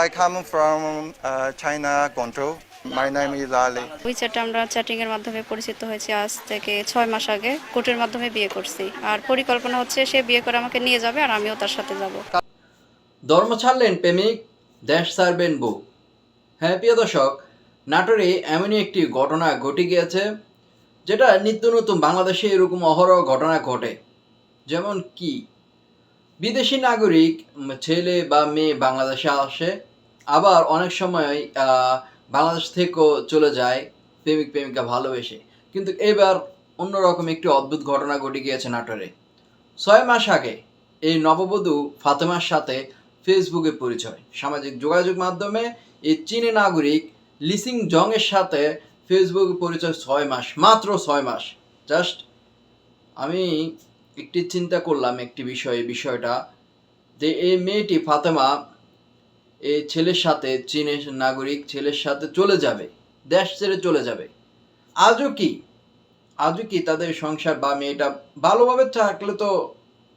I come from China, Guangzhou. My name is Ali. উইচ্যাটে আমরা chatting এর মাধ্যমে পরিচিত হয়েছি আজ থেকে 6 মাস আগে। কোর্টের মাধ্যমে বিয়ে করছি, আর পরিকল্পনা হচ্ছে সে বিয়ে করে আমাকে নিয়ে যাবে আর আমিও তার সাথে যাব। ধর্ম ছাড়লেন প্রেমিক, দেশ ছাড়বেন বউ। হ্যাঁ প্রিয় দর্শক, নাটোরে এমনই একটি ঘটনা ঘটে গিয়েছে যেটা নিত্য নতুন বাংলাদেশে এরকম অহরহ ঘটনা ঘটে। যেমন কি, বিদেশি নাগরিক ছেলে বা মেয়ে বাংলাদেশে আসে, আবার অনেক সময় বাংলাদেশ থেকেও চলে যায় প্রেমিক প্রেমিকা ভালোবেসে। কিন্তু এবার অন্যরকম একটি অদ্ভুত ঘটনা ঘটে গিয়েছে নাটোরে। 6 মাস আগে এই নববধূ ফাতেমার সাথে ফেসবুকে পরিচয়। সামাজিক যোগাযোগ মাধ্যমে এই চীনা নাগরিক লিসিং জং এর সাথে ফেসবুকে পরিচয় 6 মাস, মাত্র 6 মাস। জাস্ট আমি একটি চিন্তা করলাম একটি বিষয়টা যে এই মেয়েটি ফাতেমা এই ছেলের সাথে, চীনের নাগরিক ছেলের সাথে চলে যাবে, দেশ ছেড়ে চলে যাবে। আজও কি তাদের সংসার বা মেয়েটা ভালোভাবে থাকলে তো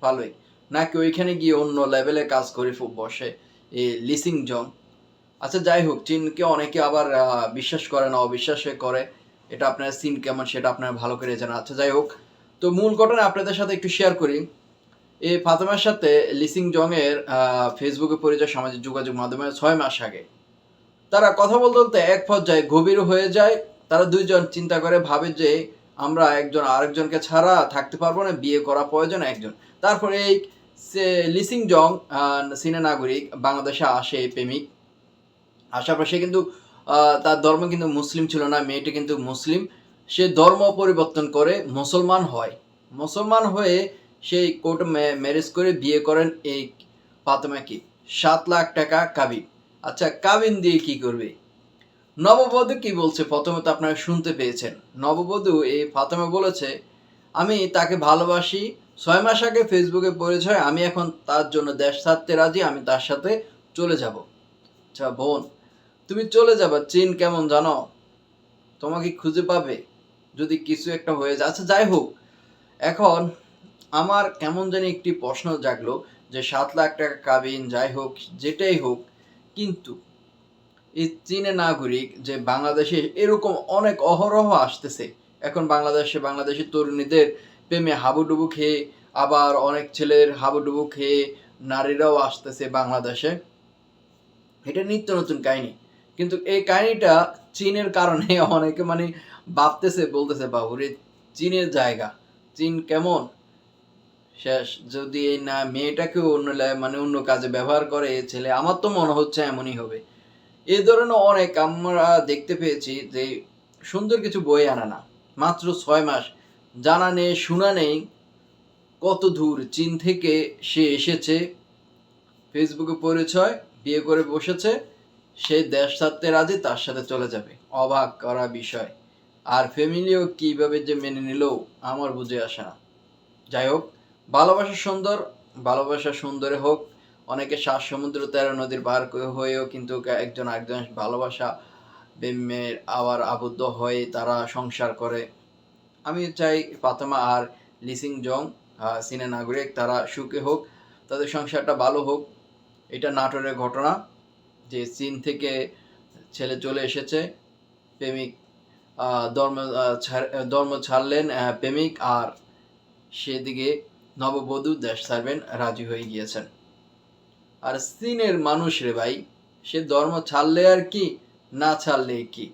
ভালোই, নাকি ওইখানে গিয়ে অন্য লেভেলে কাজ করে বসে এই লিসিং জং। আচ্ছা যাই হোক, চীনকে অনেকে আবার বিশ্বাস করে না, অবিশ্বাসে করে। এটা আপনার সিন কেমন সেটা আপনারা ভালো করে জানেন। আচ্ছা যাই হোক, তো মূল ঘটনা আপনাদের সাথে একটু শেয়ার করি। এই ফাতেমার সাথে লিসিং জং এর ফেসবুকে পরিচয় সামাজিক যোগাযোগ মাধ্যমে 6 মাস আগে। তারা কথা বলতে বলতে এক পর্যায়ে গভীর হয়ে যায়। তারা দুইজন চিন্তা করে ভাবে যে আমরা একজন আরেকজনকে ছাড়া থাকতে পারবো না, বিয়ে করা প্রয়োজন একজন। তারপরে এই লিসিং জং চীনা নাগরিক বাংলাদেশে আসে, এই প্রেমিক আসার পর সে কিন্তু তার ধর্ম কিন্তু মুসলিম ছিল না, মেয়েটি কিন্তু মুসলিম। সে ধর্ম পরিবর্তন করে মুসলমান হয়। মুসলমান হয়ে সেই কোর্ট ম্যারেজ করে বিয়ে করেন এই ফাতেমাকে। 7 লাখ টাকা কাবিন। আচ্ছা কাবিন দিয়ে কি করবে? নববধূ কি বলছে প্রথমে তো আপনারা শুনতে পেয়েছেন। নববধূ এই ফাতেমা বলেছে, আমি তাকে ভালোবাসি, 6 মাস আগে ফেসবুকে পরিচয়, আমি এখন তার জন্য দেশ ছাড়তে রাজি, আমি তার সাথে চলে যাব। আচ্ছা বোন, তুমি চলে যাবা, চীন কেমন জানো? তোমাকে খুঁজে পাবে যদি কিছু একটা হয়ে যায়। আচ্ছা যাই হোক, এখন আমার কেমন জানি একটি প্রশ্ন জাগলো যে 7 লাখ টাকা কাবিন, যাই হোক যেটাই হোক, কিন্তু এই চীনে নাগরিক যে বাংলাদেশে এরকম অনেক অহরহ আসতেছে এখন বাংলাদেশি তরুণীদের প্রেমে হাবুডুবু খেয়ে, আবার অনেক ছেলের হাবুডুবু খেয়ে নারীরাও আসতেছে বাংলাদেশে। এটা নিত্য নতুন কাহিনী, কিন্তু এই কাহিনীটা চীনের কারণে অনেকে মানে ভাবতেছে, বলতেছে বাবুরে চীনের জায়গা, চীন কেমন শেষ। যদি এই না মেয়েটাকে অন্য মানে অন্য কাজে ব্যবহার করে এ ছেলে, আমার তো মনে হচ্ছে এমনই হবে। এই ধরনের অনেক আমরা দেখতে পেয়েছি যে সুন্দর কিছু বই আনা না, মাত্র 6 মাস, জানা নেই শোনা নেই কত দূর চীন থেকে সে এসেছে, ফেসবুকে পরিচয়, বিয়ে করে বসেছে, সে দেশ ছাড়তে রাজি, তার সাথে চলে যাবে। অবাক করা বিষয়। আর ফ্যামিলিও কিভাবে যে মেনে নিল আমার বুঝে আসে না। যাই হোক, ভালোবাসা সুন্দর, ভালোবাসা সুন্দরে হোক। অনেকে 7 সমুদ্র 13 নদীর পার হয়েও কিন্তু একজন আরেকজন ভালোবাসা প্রেমের আবার আবদ্ধ হয়ে তারা সংসার করে। আমি চাই ফাতেমা আর লিসিং জং চীনা নাগরিক তারা সুখে হোক, তাদের সংসারটা ভালো হোক। এটা নাটোরের ঘটনা যে চীন থেকে ছেলে চলে এসেছে, প্রেমিক ধর্ম ছাড়লেন প্রেমিক, আর সেদিকে নববধূ দেশ ছাড়বেন রাজি হয়ে গিয়েছেন। আর চীনের মানুষ রে ভাই, সে ধর্ম ছাড়লে আর কি, না ছাড়লে কি,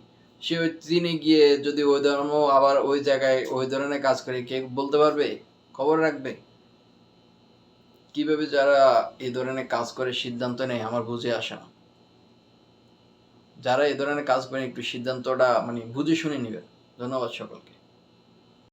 সে ওই চীনে গিয়ে যদি ওই ধর্ম আবার ওই জায়গায় ওই ধরনের কাজ করে, কে বলতে পারবে, খবর রাখবে? কিভাবে যারা এই ধরনের কাজ করে সিদ্ধান্ত নেয় আমার বুঝে আসে না। যারা এই ধরনের কাজ করে একটু সিদ্ধান্তটা মানে বুঝে শুনে নেবেন। ধন্যবাদ সকলকে।